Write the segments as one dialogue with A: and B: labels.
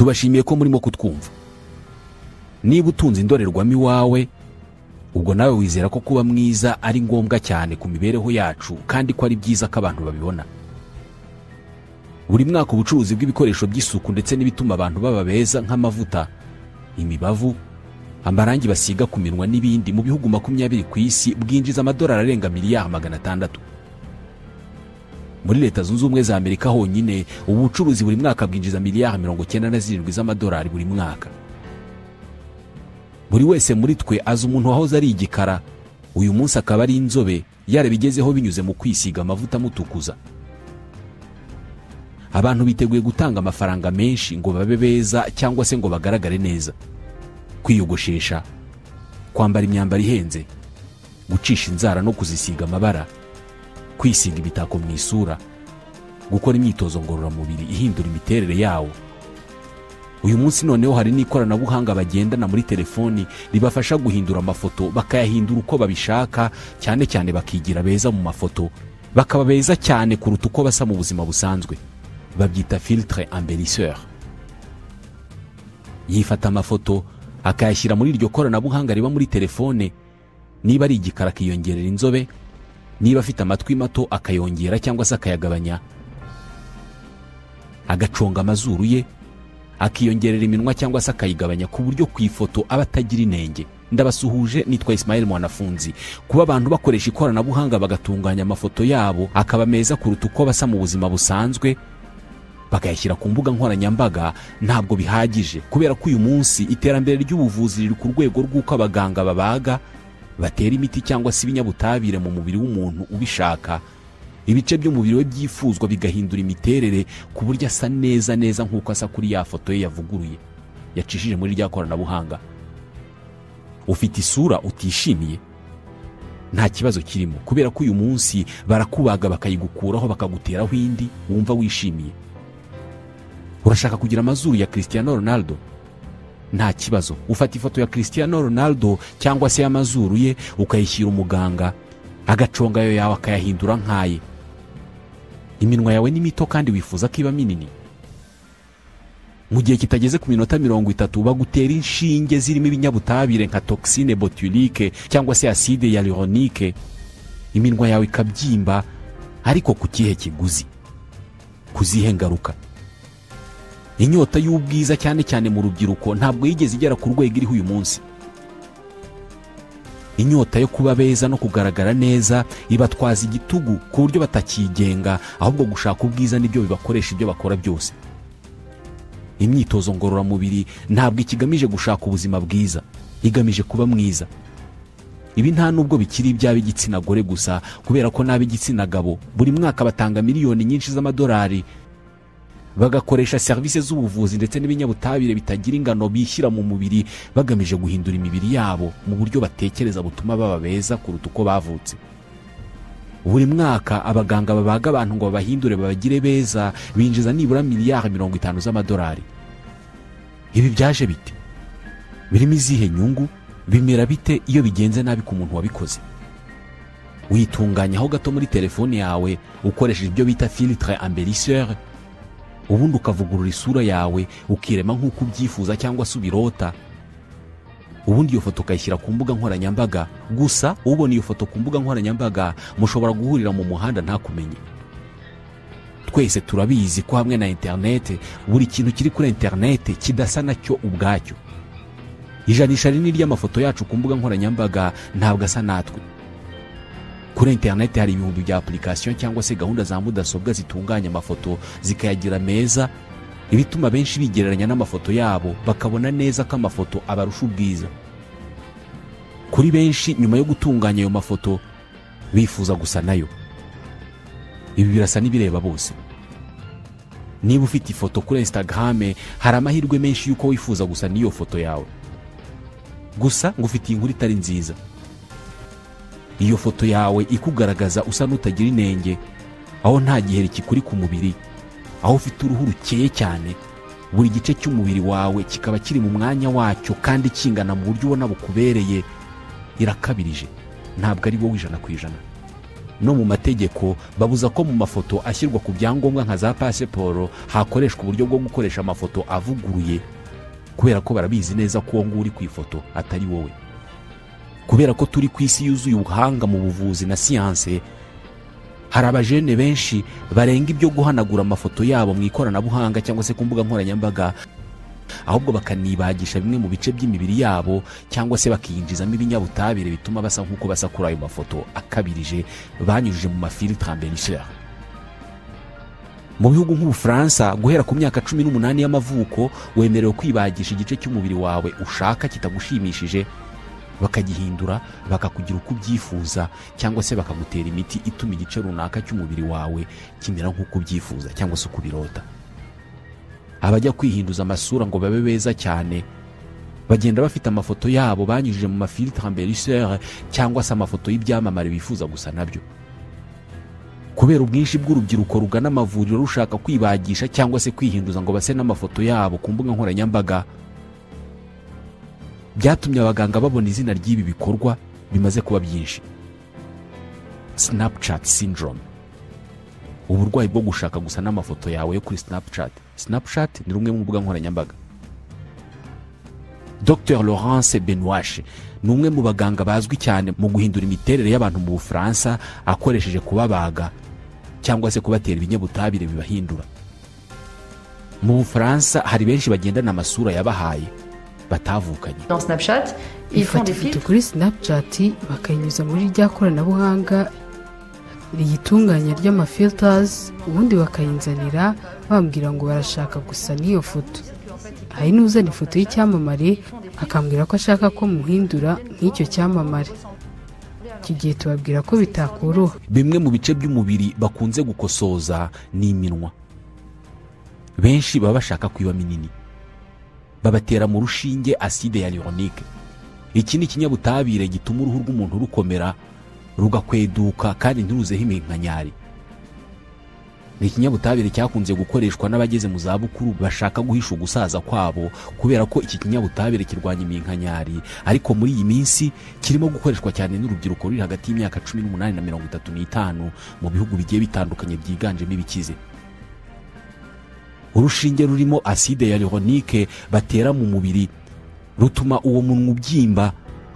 A: tubashimiye ko murimo kutwumva. Niba utunze indorerwamo iwawe, ubwo nawe wizera ko kuba mwiza ari ngombwa cyane ku mibereho yacu kandi ko ari byiza ko abantu babibona. Buri mwaka ubucuruzi bw'ibikoresho by'isuku ndetse n'ibituma abantu baba beza nk'amavuta, imibavu, amarangi basiga ku minwa n'ibindi mu bihugu 20 ku isi bwinjiza amadolari arenga miliyari 600. Muri Leta Zunze Ubumwe za Amerika honyine ubu bucuruzi buri mwaka bwinjiza miliyari 97 z'amadolari buri mwaka. Buri wese muri twe azi umuntu wahoze ari igikara, uyu munsi akaba ari inzobe, yarabigezeho binyuze mu kwisiga amavuta amutukuza. Abantu biteguye gutanga amafaranga menshi ngo babe beza cyangwa se ngo bagaragare neza. Kwiyogoshesha, kwambara imyambaro ihenze, gucisha inzara no kuzisiga amabara, kwisiga ibitako mu isura, gukora imyitozo ngororamubiri ihindura imiterere yawo. Uyu munsi noneho hari n'ikoranabuhanga bagendana muri telefoni ribafasha guhindura amafoto bakayahindura uko babishaka, cyane cyane bakigira beza mu mafoto, bakaba beza cyane kuruta uko basa mu buzima busanzwe. Babyita filtre embellisseur. Yifata amafoto akayashyira muri iryo koranabuhanga riba muri telefone. Niba ari igikara akiyongerera inzobe, niba afite amatwi mato akayongera cyangwa se akayagabanya, agaconga amazuru ye, akiyongerera iminwa cyangwa se akayigabanya ku buryo ku ifoto aba atagira inenge. Ndabasuhuje, nitwa Ismael Mwanafunzi. Kuba abantu bakoresha ikoranabuhanga bagatunganya amafoto yabo akaba meza kuruta uko basa mu buzima busanzwe, bakayashyira ku mbuga nkoranyambaga, ntabwo bihagije, kubera ko uyu munsi iterambere ry'ubuvuzi riri ku rwego rw'uko abaganga babaga, batera imiti cyangwa se ibinyabutabire mu mubiri w'umuntu ubishaka. Ibice by'umubiri we byifuzwa bigahindura imiterere ku buryo asa neza nk'uko asa kuri ya foto ye yavuguruye, yacishije muri rya koranabuhanga. Ufite isura utishimiye, nta kibazo kirimo, kubera ko uyu munsi barakubaga bakayigukuraho bakaguteraho indi wumva wishimiye. Urashaka kugira amazuru ya Cristiano Ronaldo? Nta kibazo, ufata ifoto ya Cristiano Ronaldo cyangwa se y'amazuru ye ukayishyira umuganga, agaconga ayo yawe akayahindura nkaye. Iminwa yawe ni mito kandi wifuza ko iba minini. Mu gihe kitageze ku minota 30 bagutera inshinge zirimo ibinyabutabire nka toxine botulique cyangwa se acide hyaluronique. Iminwa yawe ikabyimba, ariko ku kihe kiguzi? Kuzihe ngaruka? Inyota y'ubwiza cyane cyane mu rubyiruko ntabwo yigeze igera ku rwego iriho uyu munsi. Inyota yo kuba beza no kugaragara neza ibatwaza igitugu ku buryo batakigenga, ahubwo gushaka ubwiza nibyo bibakoresha ibyo bakora byose. Imyitozo ngororamubiri ntabwo ikigamije gushaka ubuzima bwiza, igamije kuba mwiza. Ibi nta nubwo bikiri iby'ab'igitsina gore gusa, kubera ko n'ab'igitsina gabo buri mwaka batanga miliyoni nyinshi z'amadolari bagakoresha serivisi z'ubuvuzi ndetse n'ibinyabutabire bitagira ingano bishyira mu mubiri bagamije guhindura imibiri yabo mu buryo batekereza butuma baba beza kuruta uko bavutse. Buri mwaka abaganga babaga abantu ngo babahindure babagire beza binjiza nibura miliyari 50 z'amadolari. Ibi byaje bite? Birimo izihe nyungu? Bimera bite iyo bigenze nabi ku muntu wabikoze? Witunganyaho gato muri telefone yawe ukoresheje ibyo bita filtre embellisseur, ubundi ukavugurura isura yawe ukirema nk'uko ubyifuza cyangwa se ubirota. Ubundi iyo foto ukayishyira ku mbuga nkoranyambaga. Gusa ubona iyo foto ku mbuga nkoranyambaga mushobora guhurira mu muhanda ntakumenye. Twese turabizi ko hamwe na internet buri kintu kiri kuri internet kidasa nacyo ubwacyo. Ijanisha rinini ry'amafoto yacu ku mbuga nkoranyambaga ntabwo asa natwe. Kuri internet hari ibihumbi bya application cyangwa se gahunda za mudasobwa zitunganya amafoto zikayagira meza, ibituma benshi bigereranya n'amafoto yabo bakabona neza ko amafoto abarusha ubwiza. Kuri benshi nyuma yo gutunganya ayo mafoto bifuza gusa nayo. Ibi birasa n'ibireba bose. Niba ufite ifoto kuri Instagram hari amahirwe menshi yuko wifuza gusa n'iyo foto yawe. Gusa ngo ufite inkuru itari nziza. Iyo foto yawe ikugaragaza usa n'utagira inenge, aho nta giheri kikuri ku mubiri, aho ufite uruhu rukeye cyane, buri gice cy'umubiri wawe kikaba kiri mu mwanya wacyo kandi kingana mu buryo ubona bukubereye, irakabirije, ntabwo ari wowe 100%. no mu mategeko babuza ko mu mafoto ashyirwa ku byangombwa nka za pasiporo hakoreshwa uburyo bwo gukoresha amafoto avuguruye, kubera ko barabizi neza ko uwo nguwo uri ku ifoto atari wowe. Kubera ko turi ku isi yuzuye ubuhanga mu buvuzi na siyanse, hari abajene benshi barenga ibyo guhanagura amafoto yabo mu ikoranabuhanga cyangwa se ku mbuga nkoranyambaga, ahubwo bakanibagisha bimwe mu bice by'imibiri yabo cyangwa se bakiyinjizamo ibinyabutabire bituma basa nk'uko basa kuri ayo mafoto akabirije banyujije mu mafiltre embellisseur. Mu bihugu nk'Ubufaransa, guhera ku myaka 18 y'amavuko wemerewe kwibagisha igice cy'umubiri wawe ushaka kitagushimishije, bakagihindura bakakugira uko ubyifuza, cyangwa se bakagutera imiti ituma igice runaka cy'umubiri wawe kimera nk'uko ubyifuza cyangwa se uko birota. Abajya kwihinduza amasura ngo babe beza cyane bagenda bafite amafoto yabo banyujije mu mafiltre embellisseur cyangwa se amafoto y'ibyamamare bifuza gusa nabyo. Kubera ubwinshi bw'urubyiruko rugana amavuriro rushaka kwibagisha cyangwa se kwihinduza ngo base n'amafoto yabo ku mbuga nkoranyambaga, byatumye abaganga babona izina ry'ibi bikorwa bimaze kuba byinshi: Snapchat syndrome, uburwayi bwo gushaka gusa n'amafoto yawe yo kuri Snapchat. Snapchat ni rumwe mu mbuga nkoranyambaga. Dr Laurence Benoit ni umwe mu baganga bazwi cyane mu guhindura imiterere y'abantu mu Bufaransa akoresheje kubabaga cyangwa se kubatera ibinyabutabire bibahindura. Mu Bufaransa hari benshi bagendana amasura yabahaye batavukanye.
B: Dans Snapchat, ils font des filtres
C: kuri Snapchat bakayinyuza muri rya koranabuhanga riyitunganya ry'amafilters, ubundi bakayinzanira bambwira ngo barashaka gusa n'iyo foto. Hari n'uzana ifoto y'icyamamare akambwira ko ashaka ko muhindura nk'icyo cyamamare. Iki gihe tubabwira ko bitakoroha.
A: Bimwe mu bice by'umubiri bakunze gukosoza ni iminwa. Benshi baba bashaka kwiba minini, babatera mu rushinge acide hyaluronique. Iki ni ikinyabutabire gituma uruhu rw'umuntu rukomera rugakweduka kandi ntiruzeho iminkanyari. Ni ikinyabutabire cyakunze gukoreshwa n'abageze mu za bukuru bashaka guhisha ugusaza kwabo, kubera ko iki kinyabutabire kirwanya iminkanyari, ariko muri iyi minsi kirimo gukoreshwa cyane n'urubyiruko ruri hagati y'imyaka 18 na 35 mu bihugu bigiye bitandukanye byiganjemo ibikize. Urushinge rurimo acide hyaluronique batera mu mubiri rutuma uwo munwa ubyimba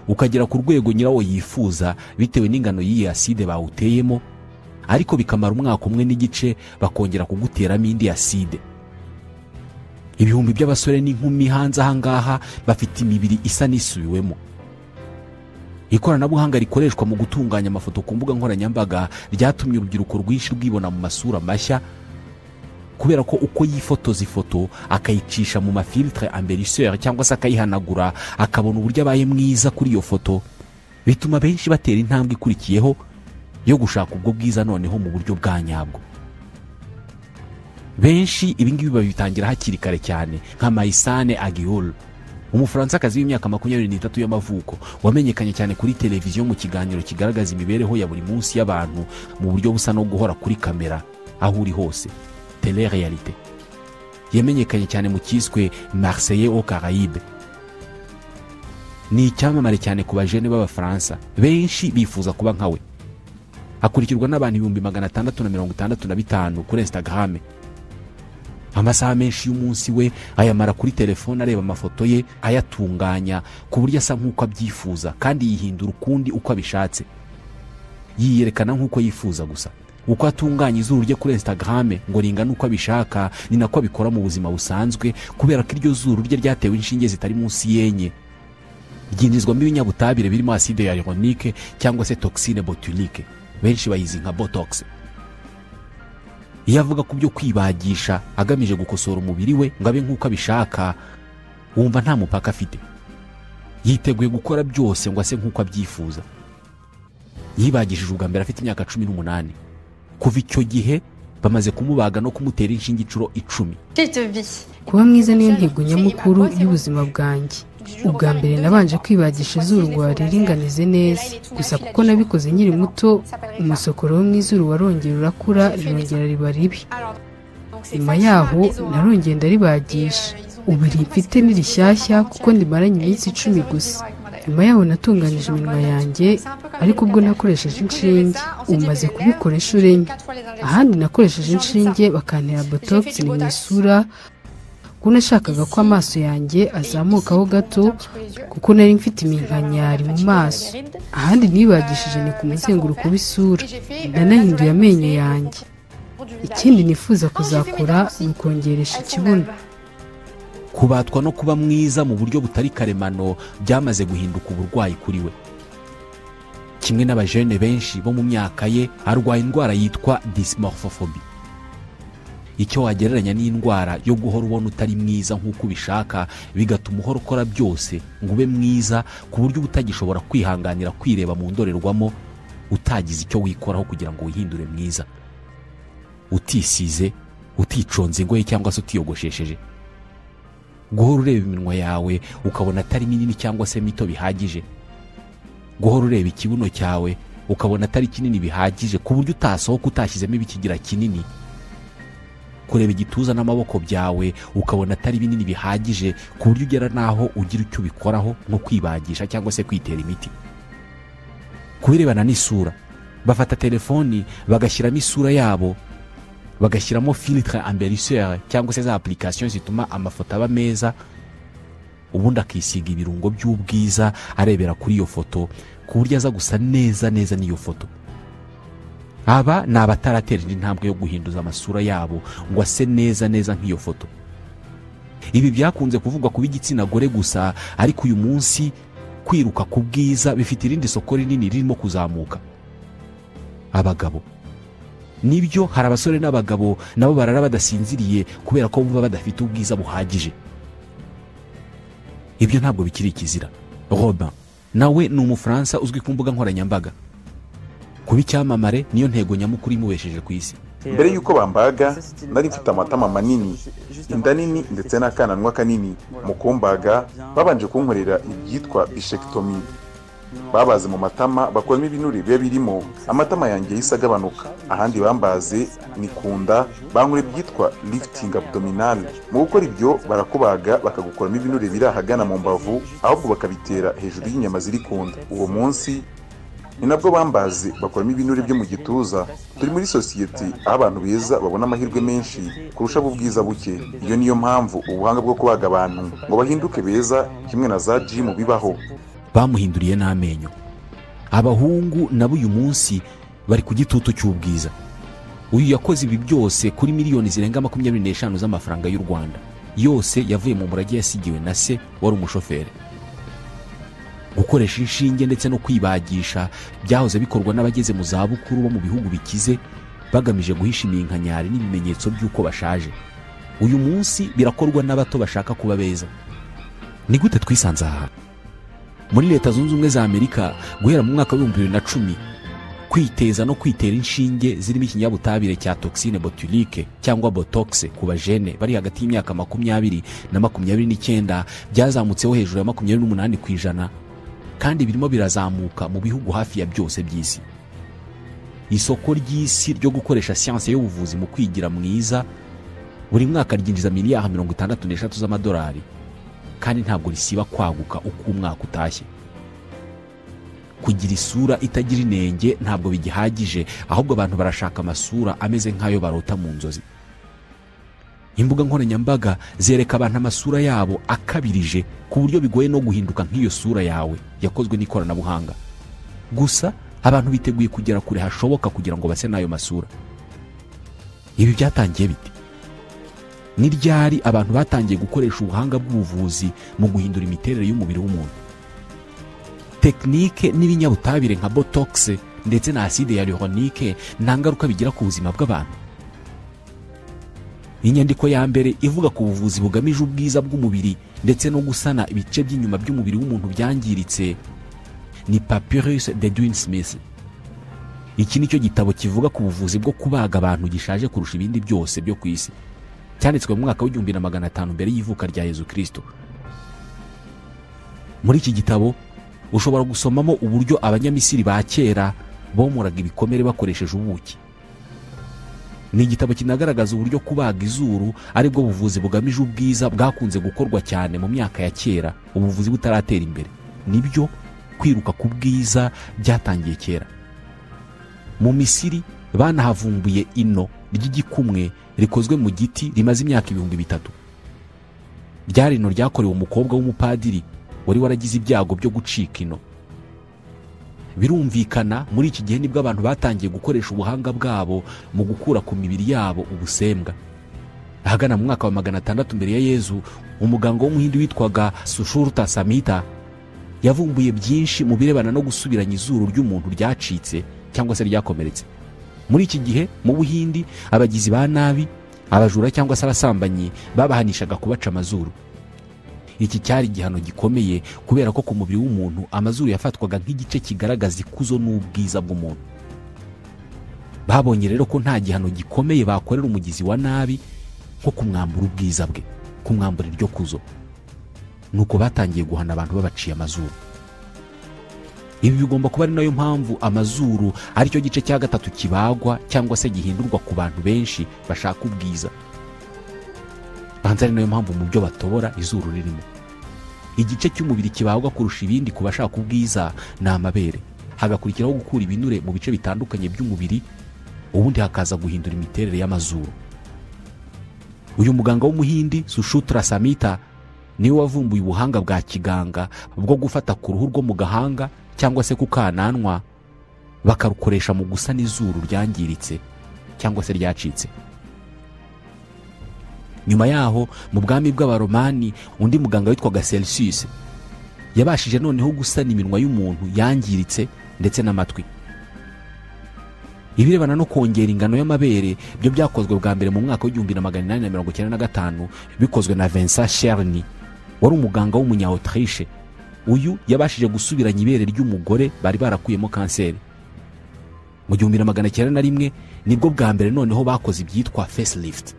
A: ukagera ku rwego nyirawo yifuza bitewe n'ingano y'iyi acide bawuteyemo, ariko bikamara umwaka umwe n'igice bakongera kuguteramo indi acide. Ibihumbi by'abasore n'inkumi hanze ahangaha bafite imibiri isa n'isubiwemo. Ikoranabuhanga rikoreshwa mu gutunganya amafoto ku mbuga nkoranyambaga ryatumye urubyiruko rwinshi rwibona mu masura mashya, kubera ko uko yifotoza ifoto akayicisha mu mafiltre embellisseur cyangwa se akayihanagura akabona uburyo abaye mwiza kuri iyo foto, bituma benshi batera intambwe ikurikiyeho yo gushaka ubwo bwiza noneho mu buryo bwa nyabwo. Benshi ibingibi babitangira hakiri kare cyane, nka Maïsane Aguiol, Umufaransa-kazi w'imyaka 23 y'amavuko wamenyekanye cyane kuri televiziyo mu kiganiro kigaragaza imibereho ya buri munsi y'abantu mu buryo busa no guhora kuri kamera aho uri hose, télé-réalité. Yamenyekanye cyane mu kiswe Marseillais aux Caraïbes. Ni icyamamare cyane ku bajene b'Abafaransa, benshi bifuza kuba nkawe. Akurikirwa n'abantu 665 kuri Instagram. Amasaha menshi y'umunsi we ayamara kuri telefone areba amafoto ye ayatunganya ku buryo asa nk'uko abyifuza kandi yihindura ukundi uko abishatse. Yiyerekana nk'uko yifuza gusa. Uko atunganya izuru rye kuri Instagram ngo ringana uko abishaka, ni nako abikora mu buzima busanzwe, kubera ko iryo zuru rye ryatewe inshinge zitari munsi yenye. Ryinjizwamo ibinyabutabire birimo acide hyaluronique cyangwa se toxine botulique, benshi bayizi nka Botox. Iyo avuga ku byo kwibagisha agamije gukosora umubiri we ngo abe nk'uko abishaka, wumva nta mupaka afite. Yiteguye gukora byose ngo ase nk'uko abyifuza. Yibagishije ubwa mbere afite imyaka 18. Kuva icyo gihe bamaze kumubaga no kumutera inshinge inshuro 10.
C: Kuba mwiza niyo ntego nyamukuru y'ubuzima bwanjye. Ubwa mbere nabanje kwibagisha izuru ngo riringanize neza, gusa kuko nabikoze nkiri muto umusokoro wo mu izuru warongera urakura rirongera riba ribi. Nyuma yaho narongera ndaribagisha. Ubu mfite ni rishyashya kuko ndimaranye iminsi 10 gusa. nyuma yaho natunganyije iminwa yanjye, ariko ubwo nakoresheje inshinge umaze kubikora inshuro enye. Ahandi nakoresheje inshinge bakantera botox mu isura kuko nashakaga ko amaso yanjye azamukaho gato kuko nari mfite iminkanyari mu maso. Ahandi nibagishije ni ku muzenguruko w'isura, nanahinduye amenyo yanjye. Ikindi nifuza kuzakora ni ukongeresha ikibuno.
A: Kubatwa no kuba mwiza mu buryo butari karemano byamaze guhinduka uburwayi kuri we. Kimwe n'abajene benshi bo mu myaka ye, arwaye indwara yitwa dysmorphophobie. Icyo wagereranya n'indwara yo guhora ubona utari mwiza nk'uko ubishaka, bigatuma uhora ukora byose ngo ube mwiza ku buryo utagishobora kwihanganira kwireba mu ndorerwamo, utagize icyo wikoraho kugira ngo wihindure mwiza, utisize, uticonze ingoyi cyangwa se utiyogoshesheje. Guhora ureba iminwa yawe ukabona atari minini cyangwa se mito bihagije. Guhora ureba ikibuno cyawe ukabona atari kinini bihagije ku buryo utasohoka utashyizemo ibikigira kinini. Kureba igituza n'amaboko byawe ukabona atari binini bihagije ku buryo ugera naho ugira icyo ubikoraho nko kwibagisha cyangwa se kwitera imiti. Kubirebana n'isura, bafata telefoni bagashyiramo isura yabo, bagashyiramo filtre embellisseur cyangwa se za application zituma amafoto aba meza, ubundi akisiga ibirungo by'ubwiza arebera kuri iyo foto ku buryo aza gusa neza neza n'iyo foto. Aba ni abataratera intambwe yo guhinduza amasura yabo ngo ase neza neza nk'iyo foto. Ibi byakunze kuvugwa ku b'igitsina gore gusa, ariko uyu munsi kwiruka ku bwiza bifite irindi soko rinini ririmo kuzamuka. Abagabo nibyo, hari abasore n'abagabo nabo barara badasinziriye kubera ko bumva badafite ubwiza buhagije. Ibyo ntabwo bikiri ikizira. Robin nawe ni Umufaransa uzwi ku mbuga nkoranyambaga. Kuba icyamamare niyo ntego nyamukuru imubesheje ku isi.
D: Mbere y'uko bambaga nari mfite amatama manini, inda nini ndetse n'akananwa kanini. Mu kumbaga babanje kunkorera ibyitwa bichectomie. Babaze mu matama bakuramo ibinure biba birimo, amatama yanjye yahise agabanuka. Ahandi bambaze ni kunda, bankora ibyitwa lifting abdominal. Mu gukora ibyo barakubaga bakagukuramo ibinure biri ahagana mu mbavu, ahubwo bakabitera hejuru y'inyama ziri kunda. Uwo munsi ni nabwo bambaze bakuramo ibinure byo mu gituza. Turi muri sosiyete aho abantu beza babona amahirwe menshi kurusha ubwiza buke. Iyo niyo mpamvu ubuhanga bwo kubaga abantu ngo bahinduke beza kimwe na za gym bibaho.
A: Bamuhinduriye n'amenyo. Abahungu nabo uyu munsi bari ku gitutu cy'ubwiza. Uyu yakoze ibi byose kuri miliyoni zirenga 25 z'amafaranga y'u Rwanda, yose yavuye mu murage yasigiwe na se wari umushoferi. Gukoresha inshinge ndetse no kwibagisha byahoze bikorwa n'abageze mu zabukuru bo mu bihugu bikize, bagamije guhisha iminkanyari n'ibimenyetso by'uko bashaje. Uyu munsi birakorwa n'abato bashaka kuba beza. Ni gute twisanze aha? Muri Leta Zunze Ubumwe za Amerika guhera mu mwaka wa 2010, kwiteza no kwitera inshinge zirimo ikinyabutabire cya toxine botulique cyangwa botox ku bajene bari hagati y'imyaka 20 na 29 byazamutseho hejuru ya 28%, kandi birimo birazamuka mu bihugu hafi ya byose by'isi. Isoko ry'isi ryo gukoresha siyanse y'ubuvuzi mu kwigira mwiza buri mwaka ryinjiza miliyari 63 z'amadolari, kandi ntabwo risiba kwaguka uko umwaka utashye. Kugira isura itagira inenge ntabwo bigihagije, ahubwo abantu barashaka amasura ameze nk'ayo barota mu nzozi. Imbuga nkoranyambaga zereka abantu amasura yabo akabirije ku buryo bigoye no guhinduka nk'iyo sura yawe yakozwe n'ikoranabuhanga. Gusa abantu biteguye kugera kure hashoboka kugira ngo base n'ayo masura. Ibi byatangiye bite? Ni ryari abantu batangiye gukoresha ubuhanga bw'ubuvuzi mu guhindura imiterere y'umubiri w'umuntu? Tekinike n'ibinyabutabire nka botox ndetse na acide hyaluronique nta ngaruka bigira ku buzima bw'abantu. Inyandiko ya mbere ivuga ku buvuzi bugamije ubwiza bw'umubiri ndetse no gusana ibice by'inyuma by'umubiri w'umuntu byangiritse ni Papyrus d'Edwin Smith. Iki nicyo gitabo kivuga ku buvuzi bwo kubaga abantu gishaje kurusha ibindi byose byo ku isi, cyanditswe mu mwaka w'1500 mbere y'ivuka rya Yezu Kristo. Muri iki gitabo ushobora gusomamo uburyo abanyamisiri ba kera bomuraga ibikomere bakoresheje ubuki. Ni igitabo kinagaragaza uburyo kubaga izuru ari bwo buvuzi bugamije ubwiza bwakunze gukorwa cyane mu myaka ya kera, ubuvuzi butaratera imbere. nibyo kwiruka ku bwiza byatangiye kera. Mu Misiri banahavumbuye ino ry'igikumwe rikozwe mu giti rimaze imyaka 3000. Ryari ino ryakorewe umukobwa w'umupadiri wari waragize ibyago byo gucika ino. Birumvikana muri iki gihe nibwo abantu batangiye gukoresha ubuhanga bwabo mu gukura ku mibiri yabo ubusembwa. Ahagana mu mwaka wa 600 mbere ya Yezu, umuganga w'umuhindi witwaga Sushruta Samhita yavumbuye byinshi mu birebana no gusubiranya izuru ry'umuntu ryacitse cyangwa se ryakomeretse. Muri iki gihe mu Buhindi abagizi ba nabi, abajura cyangwa se abasambanyi babahanishaga kubaca amazuru. Iki cyari igihano gikomeye kubera ko ku mubiri w'umuntu amazuru yafatwaga nk'igice kigaragaza ikuzo n'ubwiza bw'umuntu. Babonye rero ko nta gihano gikomeye bakorera umugizi wa nabi nko kumwambura ubwiza bwe, kumwambura iryo kuzo. Nuko batangiye guhana abantu babaciye amazuru. Ibi bigomba kuba ari nayo mpamvu amazuru ari cyo gice cya gatatu kibagwa cyangwa se gihindurwa ku bantu benshi bashaka ubwiza. Banza ari nayo mpamvu mu byo batobora izuru ririmo. Igice cy'umubiri kibagwa kurusha ibindi ku bashaka ubwiza ni amabere. Hagakurikiraho gukura ibinure mu bice bitandukanye by'umubiri, ubundi hakaza guhindura imiterere y'amazuru. Uyu muganga w'umuhindi Sushruta Samhita niwe wavumbuye ubuhanga bwa kiganga bwo gufata ku ruhu rwo mu gahanga cyangwa se ku kananwa bakarukoresha mu gusana izuru ryangiritse cyangwa se ryacitse. Nyuma yaho mu bwami bw'Abaromani undi muganga witwaga Celsus yabashije noneho gusana iminwa y'umuntu yangiritse ndetse n'amatwi. Ibirebana no kongera ingano y'amabere byo byakozwe bwa mbere mu mwaka w'1895 bikozwe na Vincent Cherny wari umuganga w'umunya-Autriche. Uyu yabashije gusubiranya ibere ry'umugore bari barakuyemo kanseri. Mu 1901 nibwo bwa mbere noneho bakoze ibyitwa facelift.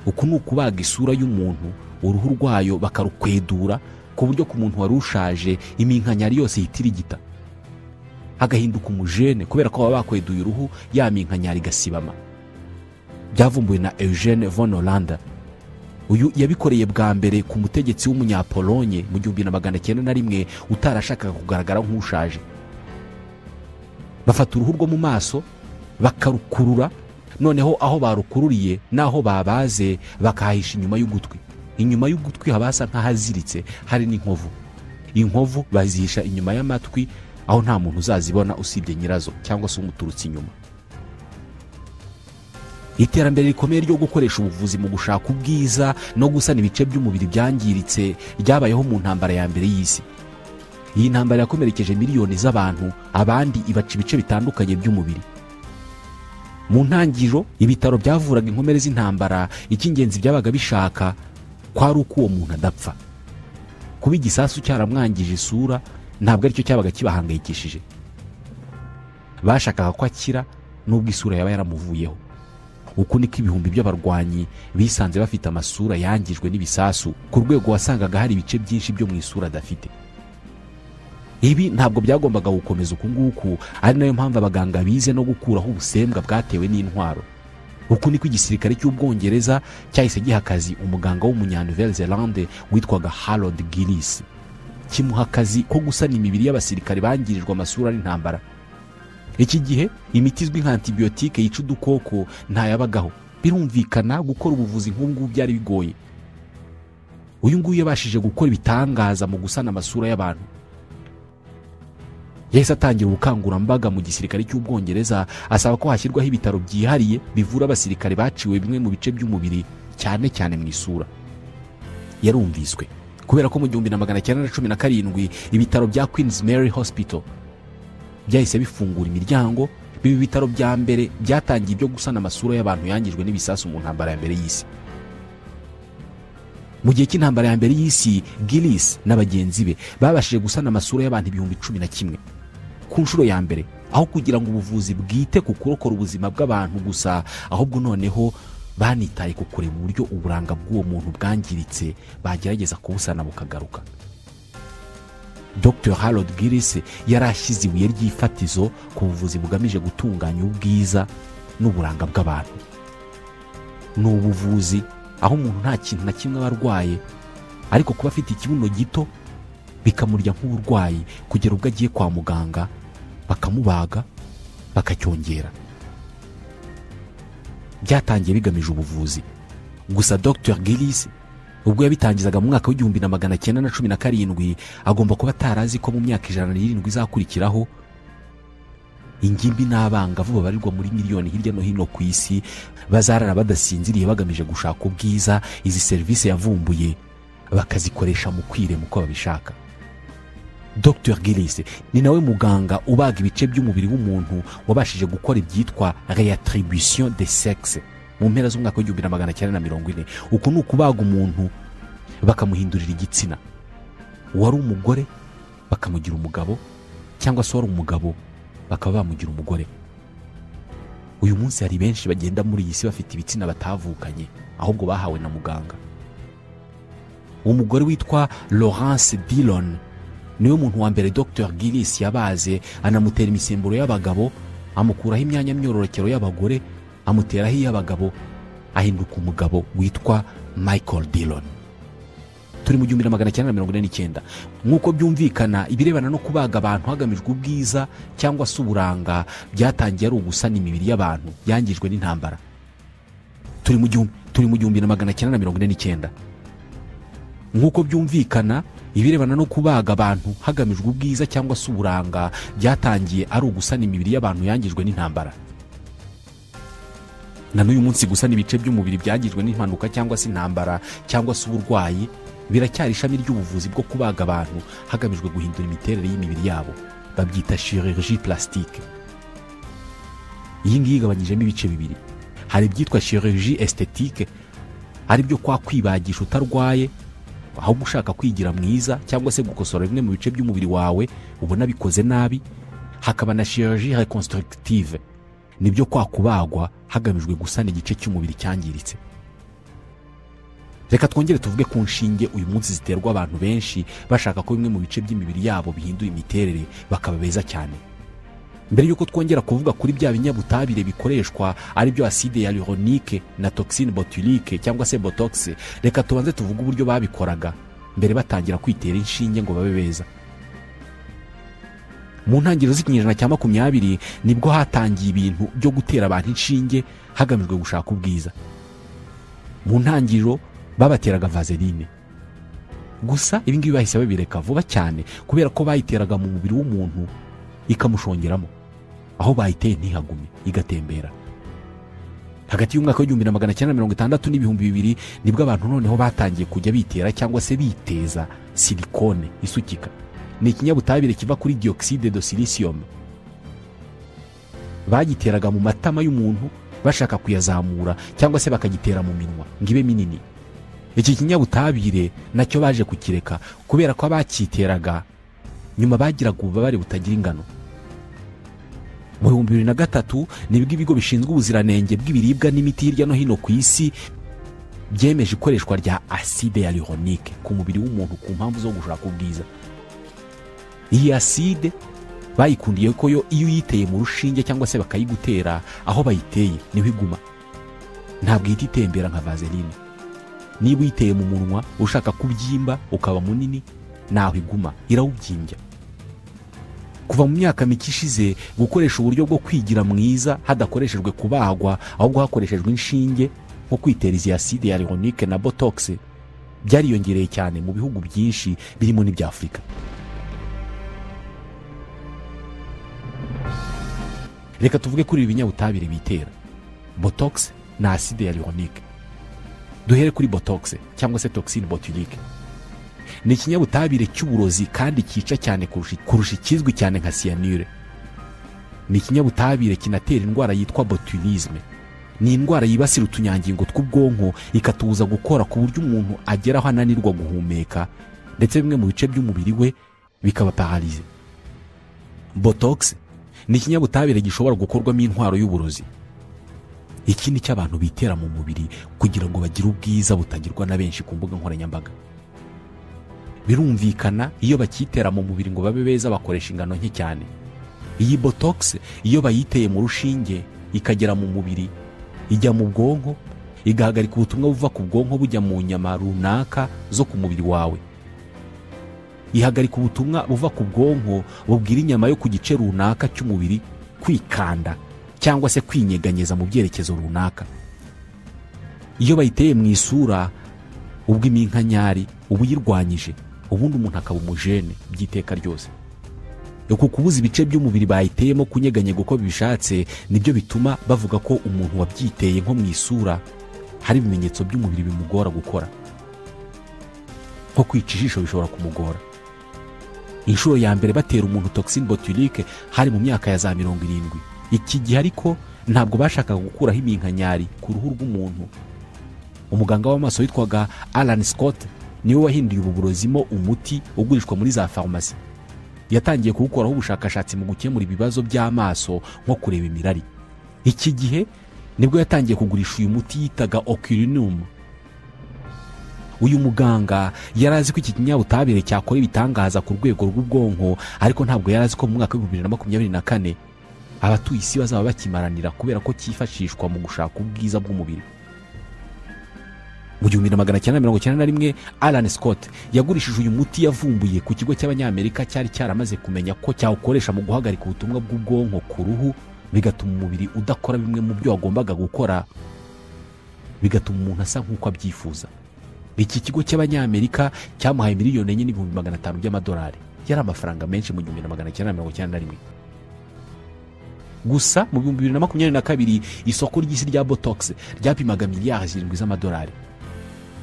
A: Uku ni ukubaga isura y'umuntu, uruhu rwayo bakarukwedura ku buryo ku muntu wari ushaje iminkanyari yose yitirigita, agahinduka umujene kubera ko baba bakweduye uruhu ya minkanyari gasibama. Byavumbuwe na Eugene von Hollande. Uyu yabikoreye bwa mbere ku mutegetsi w'umunya-Polonye mu 1901 utarashakaga kugaragara nk'ushaje. Bafata uruhu rwo mu maso bakarukurura, noneho aho barukururiye naho babaze bakahisha inyuma y'ugutwi. Inyuma y'ugutwi habasa nk'ahaziritse hari n'inkovu. Inkovu bazihisha inyuma y'amatwi aho nta muntu uzazibona usibye nyirazo cyangwa se umuturutse inyuma. Iterambere rikomeye ryo gukoresha ubuvuzi mu gushaka ubwiza no gusana ibice by'umubiri byangiritse ryabayeho mu ntambara ya mbere y'isi. Iyi ntambara yakomerekeje miliyoni z'abantu, abandi ibaca ibice bitandukanye by'umubiri. Mu ntangiriro ibitaro byavuraga inkomere z'intambara, icy'ingenzi byabaga bishaka kwari uko uwo muntu adapfa. Kuba igisasu cyaramwangije isura ntabwo aricyo cyabaga kibahangayikishije. Bashakaga ko akira nubwo isura yaba yaramuvuyeho. Uku niko ibihumbi by'abarwanyi bisanze bafite amasura yangijwe n'ibisasu ku rwego wasangaga hari ibice byinshi byo mu isura adafite. Ibi ntabwo byagombaga gukomeza uku nguku, ari nayo mpamvu abaganga bize no gukuraho ubusembwa bwatewe n'intwaro. Uku niko igisirikare cy'Ubwongereza cyahise giha akazi umuganga w'umunya-Nouvelle-Zélande witwaga Harold Gillis. Kimuha akazi ko gusana imibiri y'abasirikare bangirijwe amasura n'intambara. Iki gihe imiti izwi nka antibiotique yica udukoko ntayabagaho. Birumvikana gukora ubuvuzi nk'ubwo byari bigoye. Uyu nguyu yabashije gukora ibitangaza mu gusana amasura y'abantu. Yahise atangira ubukangurambaga mu gisirikare cy'Ubwongereza asaba ko hashyirwaho ibitaro byihariye bivura abasirikare baciwe bimwe mu bice by'umubiri cyane cyane mu isura. Yarumviswe kubera ko mu 1917 ibitaro bya Queen's Mary Hospital byahise bifungura imiryango. Bibi bitaro bya mbere byatangiye ibyo gusana amasura y'abantu yangijwe n'ibisasu mu ntambara ya mbere y'isi. Mu gihe cy'intambara ya mbere y'isi, Gillis n'abagenzi be babashije gusana amasura y'abantu 11,000 ku nshuro ya mbere, aho kugira ngo ubuvuzi bwite ku kurokora ubuzima bw'abantu gusa, ahubwo noneho banitaye ku kureba uburyo uburanga bw'uwo muntu bwangiritse bagerageza kubusana bukagaruka. Dr. Harold Gillis yarashyize ibuye ry'ifatizo ku buvuzi bugamije gutunganya ubwiza n'uburanga bw'abantu. Ni ubuvuzi aho umuntu nta kintu na kimwe aba arwaye, ariko kuba afite ikibuno gito bikamurya nk'uburwayi kugera ubwo agiye kwa muganga bakamubaga bakacyongera. Byatangiye bigamije ubuvuzi, gusa Dr Gillis ubwo yabitangizaga mu mwaka w'1917 agomba kuba atarazi ko mu myaka 107 izakurikiraho ingimbi n'abangavu babarirwa muri miliyoni hirya no hino ku isi bazarara badasinziriye bagamije gushaka ubwiza izi serivisi yavumbuye bakazikoresha mu kwirema uko babishaka. Dr Gillis ni nawe muganga ubaga ibice by'umubiri w'umuntu wabashije gukora ibyitwa réattribution des sexes mu mpera z'umwaka w'1940. uku ni ukubaga umuntu bakamuhindurira igitsina, wari umugore bakamugira umugabo cyangwa se wari umugabo bakaba bamugira umugore. Uyu munsi hari benshi bagenda muri iyi si bafite ibitsina batavukanye ahubwo bahawe na muganga. Umugore witwa Laurence Dillon niwe muntu wa mbere Dr Gillis yabaze, anamutera imisemburo y'abagabo, amukuraho imyanya myororokero y'abagore, amuteraho iy'abagabo, ahinduka umugabo witwa Michael Dillon. Turi mu 1949. Nk'uko byumvikana, ibirebana no kubaga abantu hagamijwe ubwiza cyangwa se uburanga byatangiye ari ugusana imibiri y'abantu yangijwe n'intambara. Turi mu 1949. Nk'uko byumvikana, ibirebana no kubaga abantu hagamijwe ubwiza cyangwa se uburanga byatangiye ari ugusana imibiri y'abantu yangijwe n'intambara. Na n'uyu munsi gusana ibice by'umubiri byagijwe n'impanuka cyangwa se intambara cyangwa se uburwayi biracyari ishami ry'ubuvuzi bwo kubaga abantu hagamijwe guhindura imiterere y'imibiri yabo, babyita chirurgie plastique. Iyi ngiyi igabanyijemo ibice bibiri. Hari ibyitwa chirurgie esthétique, ari byo kwa kwibagisha utarwaye ahubwo ushaka kwigira mwiza cyangwa se gukosora bimwe mu bice by'umubiri wawe ubona bikoze nabi. Hakaba na chirurgie reconstructive, nibyo kwa kubagwa hagamijwe gusana igice cy'umubiri cyangiritse. Reka twongere tuvuge ku nshinge uyu munsi ziterwa abantu benshi bashaka ko bimwe mu bice by'imibiri yabo bihindura imiterere bakaba beza cyane. Mbere yuko twongera kuvuga kuri bya binyabutabire bikoreshwa ari byo acide hyaluronique na toxine botulique cyangwa se botox, reka tubanze tuvuge uburyo babikoraga mbere batangira kwitera inshinge ngo babe beza. Mu ntangiriro z'ikinyejana cya 20 nibwo hatangiye ibintu byo gutera abantu inshinge hagamijwe gushaka ubwiza. Mu ntangiriro babateraga vaseline, gusa ibi ngibi bahise babireka vuba cyane kubera ko bayiteraga mu mubiri w'umuntu ikamushongeramo, aho bayiteye ntihagume igatembera. Hagati y'umwaka w'1960 n'2000 nibwo abantu noneho batangiye kujya bitera cyangwa se biteza silikone isukika. Ni ikinyabutabire kiva kuri dioxide de silicium. Bagiteraga mu matama y'umuntu bashaka kuyazamura cyangwa se bakagitera mu minwa ngibe minini. Iki kinyabutabire nacyo baje kukireka kubera ko abakiteraga nyuma bagiraga ububabare butagira ingano. Mu 2003 nibwo ibigo bishinzwe ubuziranenge bw'ibiribwa n'imiti hirya no hino ku isi byemeje ikoreshwa rya acide hyaluronique ku mubiri w'umuntu ku mpamvu zo gushaka ubwiza. Iyi acide bayikundiye ko yo iyo uyiteye mu rushinge cyangwa se bakayigutera aho bayiteye niho iguma, ntabwo ihita itembera nka vaseline. Niba uyiteye mu munwa ushaka kubyimba ukaba munini, naho iguma irawubyimbya. Kuva mu myaka mike ishize gukoresha uburyo bwo kwigira mwiza hadakoreshejwe kubagwa ahubwo hakoreshejwe inshinge nko kwitera izi acide hyaluronique na botox byariyongereye cyane mu bihugu byinshi birimo n'ibya Afurika. Reka tuvuge kuri ibi binyabutabire bitera botox na acide hyaluronique. Duhere kuri botox cyangwa se toxine botulique. Ni ikinyabutabire cy'uburozi kandi cyica cyane kurusha ikizwi cyane nka cyanure. Ni ikinyabutabire kinatera indwara yitwa botulisme. Ni indwara yibasira utunyangingo tw'ubwonko ikatubuza gukora ku buryo umuntu ageraho ananirwa guhumeka ndetse bimwe mu bice by'umubiri we bikaba paralyze. Botox ni ikinyabutabire gishobora gukorwamo intwaro y'uburozi. Iki ni cy'abantu bitera mu mubiri kugira ngo bagire ubwiza butagirwa na benshi ku mbuga nkoranyambaga. Birumvikana iyo bakitera mu mubiri ngo babe beza bakoresha ingano nke cyane. Iyi botox iyo bayiteye mu rushinge ikagera mu mubiri ijya mu bwonko, igahagarika ubutumwa buva ku bwonko bujya mu nyama runaka zo ku mubiri wawe. ihagarika ubutumwa buva ku bwonko bubwira inyama yo ku gice runaka cy'umubiri kwikanda cyangwa se kwinyeganyeza mu byerekezo runaka. Iyo bayiteye mu isura, ubwo iminkanyari uba uyirwanyije, ubundi umuntu akaba umujene by'iteka ryose. Uku kubuza ibice by'umubiri bayiteyemo kunyeganyega uko bishatse nibyo bituma bavuga ko umuntu wabyiteye nko mu isura hari ibimenyetso by'umubiri bimugora gukora. Nko kwica ijisho bishobora kumugora. Inshuro ya mbere batera umuntu toxine botulique hari mu myaka ya za 70. Iki gihe ariko ntabwo bashakaga gukuraho iminkanyari ku ruhu rw'umuntu. Umuganga w'amaso witwaga Alan Scott niwe wahinduye ubu burozimo umuti ugurishwa muri za farumasi. Yatangiye kuwukoraho ubushakashatsi mu gukemura ibibazo by'amaso nko kureba imirari. Iki gihe nibwo yatangiye kugurisha uyu muti yitaga Oculinum. Uyu muganga yarazi ko iki kinyabutabire cyakora ibitangaza ku rwego rw'ubwonko, ariko ntabwo yarazi ko mu mwaka wa 2024 abatuye isi bazaba bakimaranira kubera ko cyifashishwa mu gushaka ubwiza bw'umubiri. Mu 1991 Alan Scott yagurishije uyu muti yavumbuye ku kigo cy'abanyamerika cyari cyaramaze kumenya ko cyawukoresha mu guhagarika ubutumwa bw'ubwonko ku ruhu, bigatuma umubiri udakora bimwe mu byo wagombaga gukora, bigatuma umuntu asa nk'uko abyifuza. Iki kigo cy'abanyamerika cyamuhaye $4,500,000 by'amadolari. Yari amafaranga menshi mu 1991. Gusa mu 2022 isoko ry'isi rya Botox ryapimaga miliyari 7 z'amadolari.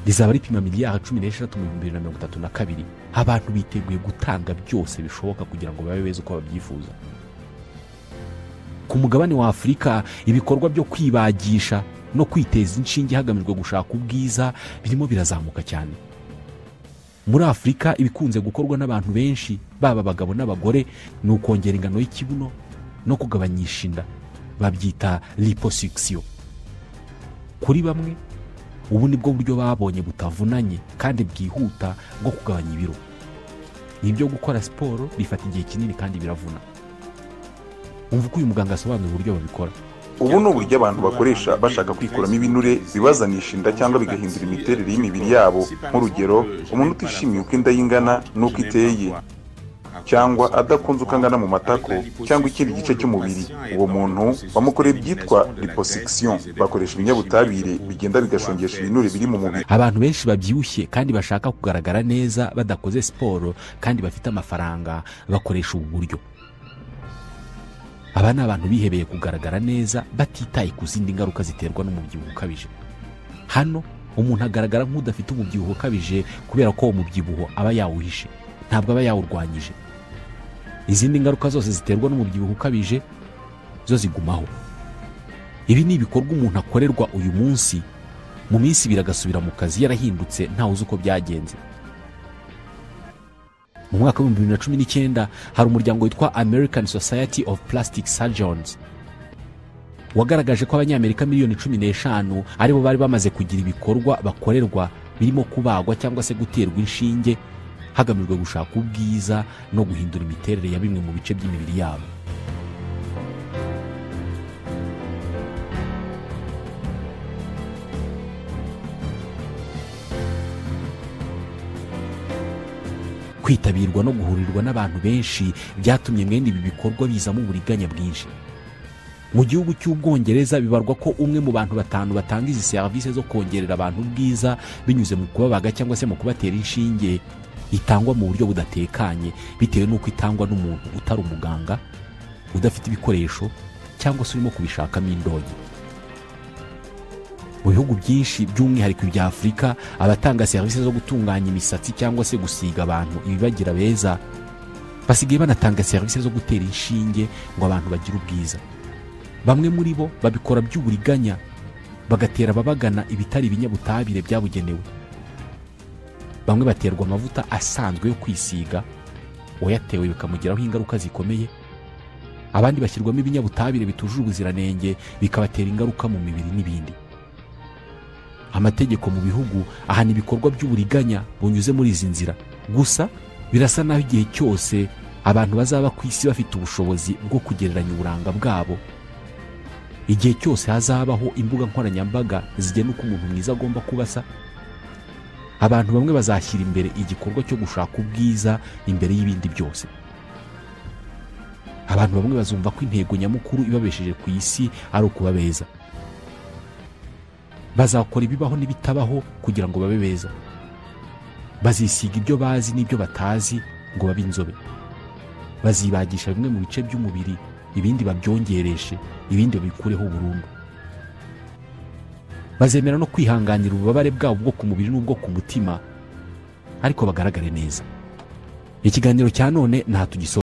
A: Rizaba ripima miliyari 16 mu 2032. Abantu biteguye gutanga byose bishoboka kugira ngo babe beza uko babyifuza. Ku mugabane wa Afurika ibikorwa byo kwibagisha no kwiteza inshinge hagamijwe gushaka ubwiza birimo birazamuka cyane. Muri Afurika ibikunze gukorwa n'abantu benshi, baba abagabo n'abagore, ni ukongera ingano y'ikibuno no kugabanyisha inda, babyita liposuction. Kuri bamwe ubu nibwo buryo babonye butavunanye kandi bwihuta bwo kugabanya ibiro. Nibyo gukora siporo bifata igihe kinini kandi biravuna. Umva uko uyu muganga asobanura uburyo babikora.
D: Ubu ni uburyo abantu bakoresha bashaka kwikuramo ibinure bibazanisha inda cyangwa bigahindura imiterere y'imibiri yabo. Nk'urugero, umuntu utishimiye uko inda y'ingana n'uko iteye, cyangwa adakunze uko angana mu matako cyangwa ikindi gice cy'umubiri, uwo muntu bamukoreye byitwa liposuction. Bakoresha ibinyabutabire bigenda bigashongesha ibinure biri mu mubiri.
A: Abantu benshi babyibushye kandi bashaka kugaragara neza badakoze siporo kandi bafite amafaranga bakoresha ubu buryo. Aba ni abantu bihebeye kugaragara neza batitaye ku zindi ngaruka ziterwa n'umubyibuho ukabije. Hano umuntu agaragara nk'udafite umubyibuho ukabije kubera ko umubyibuho aba yawuhishe, ntabwo aba yawurwanyije. Izindi ngaruka zose ziterwa n'umubyibuho ukabije zo zigumaho. Ibi ni ibikorwa umuntu akorerwa uyu munsi, mu minsi biragasubira mu kazi yarahindutse ntawe uzi uko byagenze. Mu mwaka wa 2019 hari umuryango witwa American Society of Plastic Surgeons wagaragaje ko abanyamerika miliyoni 15 aribo bari bamaze kugira ibikorwa bakorerwa birimo kubagwa cyangwa se guterwa inshinge hagamijwe gushaka ubwiza no guhindura imiterere ya bimwe mu bice by'imibiri yabo. Kwitabirwa no guhurirwa n'abantu benshi byatumye mwene ibi bikorwa bizamo uburiganya bwinshi. Mu gihugu cy'Ubwongereza bibarwa ko umwe mu bantu 5 batanga izi service zo kongerera abantu ubwiza binyuze mu kubabaga cyangwa se mu kubatera inshinge itangwa mu buryo budatekanye, bitewe n'uko itangwa n'umuntu utari umuganga, udafite ibikoresho cyangwa se urimo kubishakamo indonke. Mu bihugu byinshi by'umwihariko bya Afurika, abatanga service zo gutunganya imisatsi cyangwa se gusiga abantu ibibagira beza basigaye banatanga service zo gutera inshinge ngo abantu bagire ubwiza. Bamwe muri bo babikora by'uburiganya, bagatera ababagana ibitari ibinyabutabire byabugenewe. Bamwe baterwa amavuta asanzwe yo kwisiga, uyatewe bikamugiraho ingaruka zikomeye. Abandi bashyirwamo ibinyabutabire bitujuje ubuziranenge bikabatera ingaruka mu mibiri n'ibindi. Amategeko mu bihugu ahana ibikorwa by'uburiganya bunyuze muri izi nzira. Gusa birasa naho igihe cyose abantu bazaba ku isi bafite ubushobozi bwo kugereranya uburanga bwabo, igihe cyose hazabaho imbuga nkoranyambaga zigena uko umuntu mwiza agomba kubasa, abantu bamwe bazashyira imbere igikorwa cyo gushaka ubwiza imbere y'ibindi byose. Abantu bamwe bazumva ko intego nyamukuru ibabesheje ku isi ari ukuba beza. Bazakora ibibaho n'ibitabaho kugira ngo babe beza. Bazisiga ibyo bazi n'ibyo batazi ngo babe inzobe. Bazibagisha bimwe mu bice by'umubiri, ibindi babyongereshe, ibindi babikureho burundu. Bazemera no kwihanganira ububabare bwabo bwo ku mubiri n'ubwo ku mutima, ariko bagaragare neza. Ikiganiro cya none nta tugiso